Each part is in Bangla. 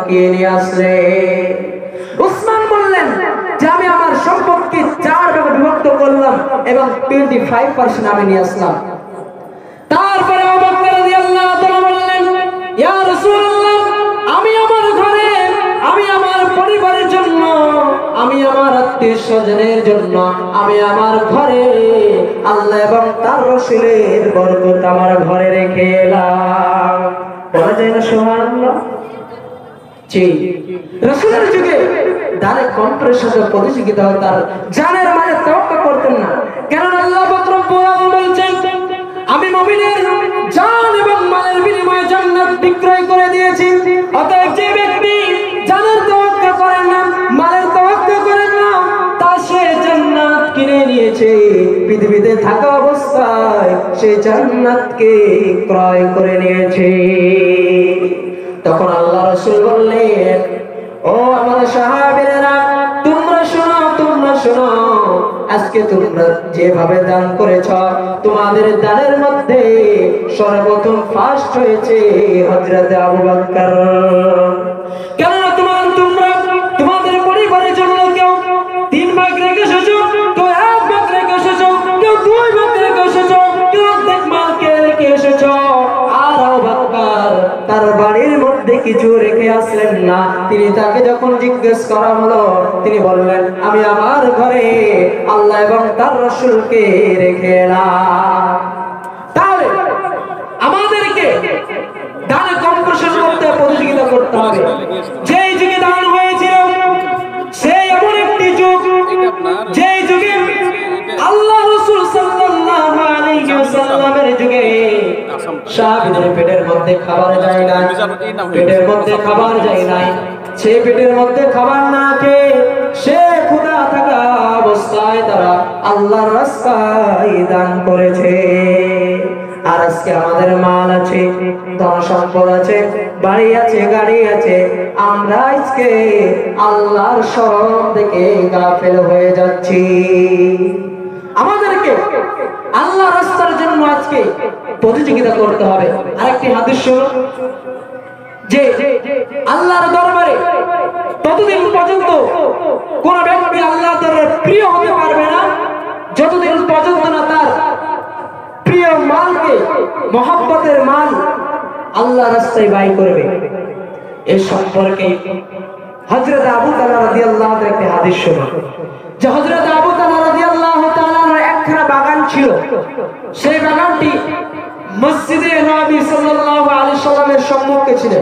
কে নিয়ে আসলে? উসমান বললেন যে আমি আমার সম্পদকে 4 ভাগে বিভক্ত করলাম এবং 25% আমি নিয়ে আসলাম। তারপরে আবু বকর রাদিয়াল্লাহু তাআলা বললেন, ইয়া রাসূলুল্লাহ, আমি আমার ঘরে, আমি আমার পরিবারের জন্য, আমি আমার আত্মীয়স্বজনের জন্য, আমি আমার ঘরে আল্লাহ এবং তার রাসূলের বরকত আমার ঘরে রেখে এলাম। বলা যায় না সুবহানাল্লাহ? জি, রাসূলের যুগে দানে কণ্ঠের সাথে প্রতিযোগিতা হতো, তার জানের মানে তাওয়াক্কুল করতেন না। কারণ আল্লাহ পাক রব্বুল আলামিন বলছেন, আমি মুমিনের জান এবং মালের বিনিময়ে জান্নাত বিক্রয় করে দিয়েছি। অতএব যে ব্যক্তি জানের তাওয়াক্কুল করেন না, মালের তাওয়াক্কুল করেন না, তা সে জান্নাত কিনে নিয়েছে। পৃথিবীতে থাকা অবস্থায় সে জান্নাতকে ক্রয় করে নিয়েছে। তখন আল্লাহ রাসূল বললেন, ও আমার সাহাবীরা, তোমরা শোনো, তোমরা শোনো, আজকে তোমরা যেভাবে দান করেছ, তোমাদের দানের মধ্যে সর্বপ্রথম ফার্স্ট হয়েছে হযরত আবু বকর। কেন তোমরা তোমাদের পরিবারের জন্য কেউ 3 ভাগ রেখে এসেছো, কেউ 1 ভাগ রেখে এসেছো, কেউ 2 ভাগ রেখে এসেছো, কেউ অর্ধেক মালকে রেখে এসেছো। আর আবু বকর তার বাড়ির মধ্যে কিছু রেখে আসলেন না। তিনি তাকে যখন জিজ্ঞেস করা হলো, তিনি বললেন, আমি আমার ঘরে আল্লাহ এবং তার রাসূলকে রেখে এলাম। তাহলে আমাদেরকে দানে কম্পিটিশন করতে, প্রতিযোগিতা করতে হবে। যেই যুগে দান হয়েছিল সেই এমন একটি যুগ, যেই যুগে আল্লাহ রাসূল সাল্লাল্লাহু আলাইহি ওয়াসাল্লামের যুগে সাহাবীদের পেটের মধ্যে খাবার যায় না, পেটের মধ্যে খাবার যায় নাই। সে পেটের মধ্যে খাবার না খেয়ে সে ক্ষুধা থাকা অবস্থায় তারা আল্লাহর রাস্তায় দান করেছে। আর আজকে আমাদের মাল আছে, ধন সম্পদ আছে, বাড়ি আছে, গাড়ি আছে, আমরা আজকে আল্লাহর শরণ থেকে গাফেল হয়ে যাচ্ছি। আমাদেরকে আল্লাহ রাস্তার জন্য আজকে প্রতিযোগিতা করতে হবে। আরেকটি হাদিস শুনুন, যে আল্লাহর দরবারে ততদিন পর্যন্ত কোন ব্যক্তি আল্লাহর দরবারে প্রিয় হতে পারবে না যতদিন পর্যন্ত না তার প্রিয় মালকে, মহব্বতের মাল আল্লাহ রাস্তায় ব্যয় করবে। এই সম্পর্কে হযরত আবু তালহা রাদিয়াল্লাহু তাআলা একটি হাদিস শুনুন, যে হযরত আবু তালহা রাদিয়াল্লাহু তাআলার একখানা বাগান ছিল। সেই বাগানটি মসজিদে নবী সাল্লাল্লাহু আলাইহি সাল্লামের সম্মুখে ছিল।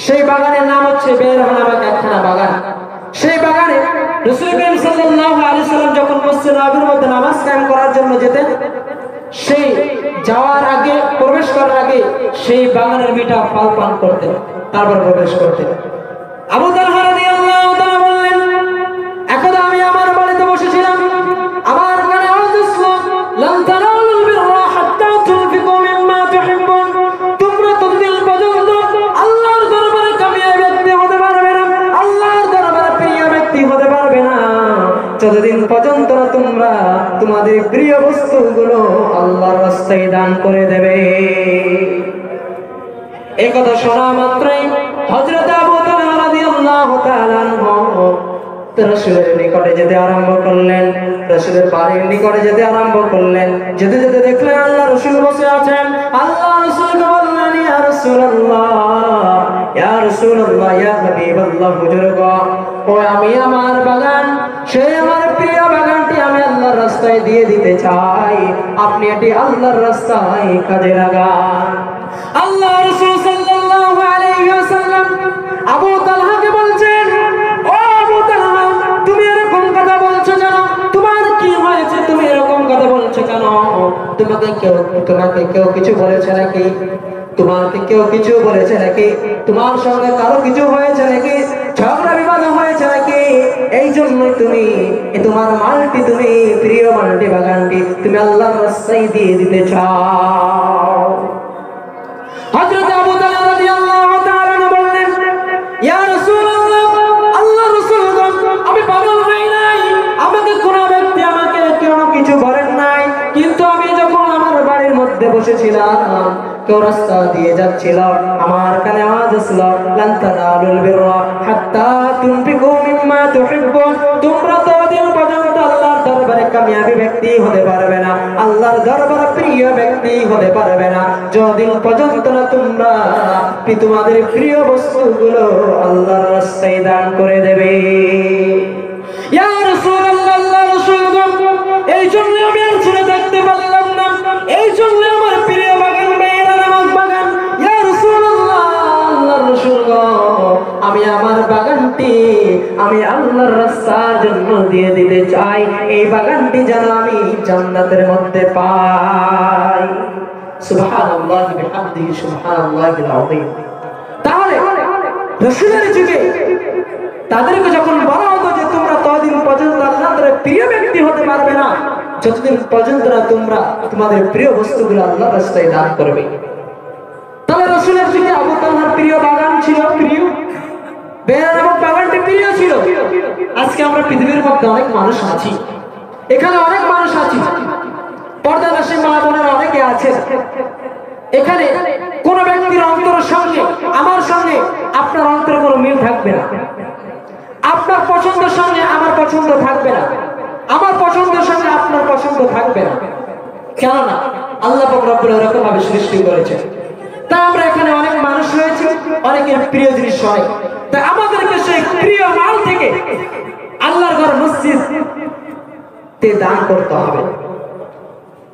সেই বাগানের নাম হচ্ছে বেরহানা নামক একখানা বাগান। সেই বাগানে রাসূল করিম সাল্লাল্লাহু আলাইহি সাল্লাম যখন মসজিদে নববীর মধ্যে নামাজ কায়েম করার জন্য যেতেন, সেই যাওয়ার আগে, প্রবেশ করার আগে সেই বাগানের মিঠা ফল পান করতেন, তারপর প্রবেশ করতেন। আবু তালহা রাদিয়াল্লাহু তাআলা বললেন, একদা আমি আমার বাড়িতে বসেছিলাম, আমার কানে আওয়াজ আসলো, লান তানালুল বিররা হাত্তা তুনফিকু মিম্মা তুহিব্বুন। তোমরা ততদিন পর্যন্ত আল্লাহর দরবারে কামিয়াব ব্যক্তি হতে পারবে না, আল্লাহর দরবারে প্রিয় ব্যক্তি হতে পারবে না যতদিন পর্যন্ত না তোমরা তোমাদের প্রিয় বস্তুগুলো আল্লাহর রাস্তায় দান করে দেবে। এই কথা শোনা মাত্রই হযরত আবু তালহা রাদিয়াল্লাহু তাআলা আনহু রাসূলের নিকটে যেতে আরম্ভ করলেন, রাসূলের বাড়ির নিকটে যেতে আরম্ভ করলেন। যেতে যেতে দেখলেন আল্লাহ রাসূল বসে আছেন। আল্লাহ রাসূলকে বললেন, ইয়া রাসূলুল্লাহ, ইয়া রাসূলুল্লাহ, ইয়া হাবিবাল্লাহ, হুজুর গো, ও আমি আমার বাগান, সেই আমার প্রিয় বাগানটি আমি আল্লাহর রাস্তায় দিয়ে দিতে চাই, আপনি এটি আল্লাহর রাস্তায় কাজে লাগান। আল্লাহ রাসূল সাল্লাল্লাহু আলাইহি ওয়াসাল্লাম আবু তালহাকে বলছেন, ও আবু তালহা, তুমি এরকম কথা বলছো কেন? তোমার কি হয়েছে? তুমি এরকম কথা বলছো কেন? তোমাকে কেউ কিছু বলেছে নাকি? তোমাকে কেউ কিছু বলেছে নাকি? তোমার সঙ্গে কারো কিছু হয়েছে নাকি? ঝগড়া বিবাদ হয়েছে নাকি? এই জন্যই তুমি তোমার মালটি, তুমি প্রিয় মালটি, বাগানটি তুমি আল্লাহর রাস্তায় দিয়ে দিতে চাও। হযরত আবু তালহা রাদিয়াল্লাহু তাআলা বললেন, ইয়া রাসূলুল্লাহ, আল্লাহর রাসূল, আমি পাগল হই নাই, আমাকে কোন ব্যক্তি আমাকে কেউ কিছু বলেন নাই, কিন্তু আমি যখন আমার বাড়ির মধ্যে বসেছিলাম কেউ রাস্তা দিয়ে যাচ্ছিল, আমার কানে আওয়াজ আসলো, লান তানালুল বিররা হাত্তা তুনফিকু মিম্মা তুহিব্বুন। তোমরা ততদিন পর্যন্ত আল্লাহর দরবারে কামিয়াবি ব্যক্তি হতে পারবে না, আল্লাহর দরবারে প্রিয় ব্যক্তি হতে পারবে না, যতদিন পর্যন্ত না তোমরা তোমাদের প্রিয় বস্তুগুলো আল্লাহর রাস্তায় দান করে দেবে। ইয়া রাসূলুল্লাহ, আল্লাহর রাসূলগণ, এই জন্য আমি আর ছেড়ে থাকতে পারলাম না, এই জন্য আমার প্রিয় বাগান মেয়েরা নামক বাগান, ইয়া রাসূলুল্লাহ, আল্লাহর রাসূলগণ, আমি আমার বাগানটি আমি আল্লাহর রাস্তার জন্য দিয়ে দিতে চাই। এই বাগানটি যেন আমি জান্নাতের মধ্যে পাই। সুবহানাল্লাহি ওয়া বিহামদিহি, সুবহানাল্লাহিল আযীম। তাহলে রাসূলের যুগে তাদেরকে যখন বলা হতো যে তোমরা ততদিন পর্যন্ত আল্লাহর প্রিয় ব্যক্তি হতে পারবে না যতদিন পর্যন্ত না তোমরা তোমাদের প্রিয় বস্তুগুলো আল্লাহর রাস্তায় দান করবে। তাহলে রাসূলের যুগে আবু তালহার প্রিয় বাগান ছিল, প্রিয় বেরা নামক বাগানটি প্রিয় ছিল। আজকে আমরা পৃথিবীর মধ্যে অনেক মানুষ আছি, এখানে অনেক মানুষ আছি, পর্দানাশী মা বোনেরা অনেকে আছে, এখানে কোন ব্যক্তির অন্তরের সঙ্গে আমার সঙ্গে আপনার অন্তরে কোনো মিল থাকবে না, আপনার পছন্দের সঙ্গে আমার পছন্দ থাকবে না, আমার পছন্দের সঙ্গে আপনার পছন্দ থাকবে না। কেননা আল্লাহ পাক রব্বুল এরকম ভাবে সৃষ্টি করেছে। তাই আমরা এখানে অনেক মানুষ রয়েছে, অনেকের প্রিয় জিনিস অনেক, তাই আমাদেরকে সেই প্রিয় মাল থেকে আল্লাহর ঘর মসজিদ তে দান করতে হবে,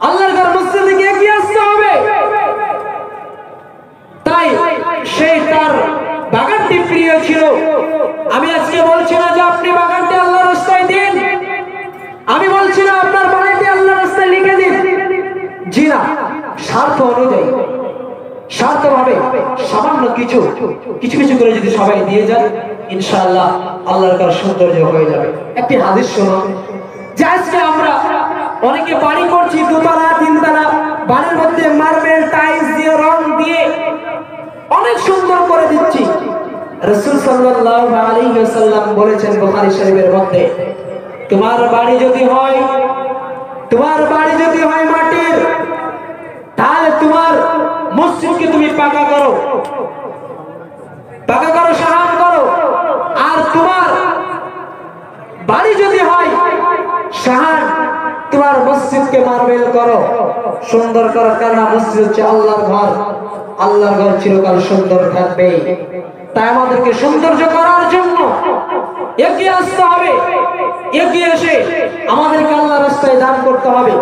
আল্লাহর ঘর মসজিদে গিয়ে এগিয়ে আসতে হবে। তাই সেই তার বাগানটি প্রিয় ছিল। আমি আজকে বলছি না যে আপনি বাগানটি আল্লাহর রাস্তায় দিন, আমি বলছি না আপনার বাগানটি আল্লাহর রাস্তায় লিখে দিন, জি না, স্বার্থ অনুযায়ী স্বার্থভাবে সামান্য কিছু কিছু কিছু করে যদি সবাই দিয়ে যান, ইনশাআল্লাহ আল্লাহর ঘর সৌন্দর্য হয়ে যাবে। একটি হাদিস শোনো, যে আজকে আমরা অনেকে বাড়ি করছি দুতলা তিনতলা, বাড়ির মধ্যে মার্বেল টাইলস দিয়ে রং দিয়ে অনেক সুন্দর করে দিচ্ছি। রাসূল সাল্লাল্লাহু আলাইহি ওয়াসাল্লাম বলেছেন বুখারী শরীফের মধ্যে, তোমার বাড়ি যদি হয় মাটির, তাহলে তোমার মসজিদকে তুমি পাকা করো, সাহায্য করো। আর তোমার বাড়ি যদি হয় শাহান, তোমার মসজিদকে মার্বেল করো, সুন্দর করো, কারণ মসজিদ হচ্ছে আল্লাহর ঘর, আল্লাহর ঘর চিরকাল সুন্দর থাকবে। তাই আমাদেরকে সৌন্দর্য করার জন্য এগিয়ে আসতে হবে, এগিয়ে এসে আমাদেরকে আল্লাহর রাস্তায় দান করতে হবে।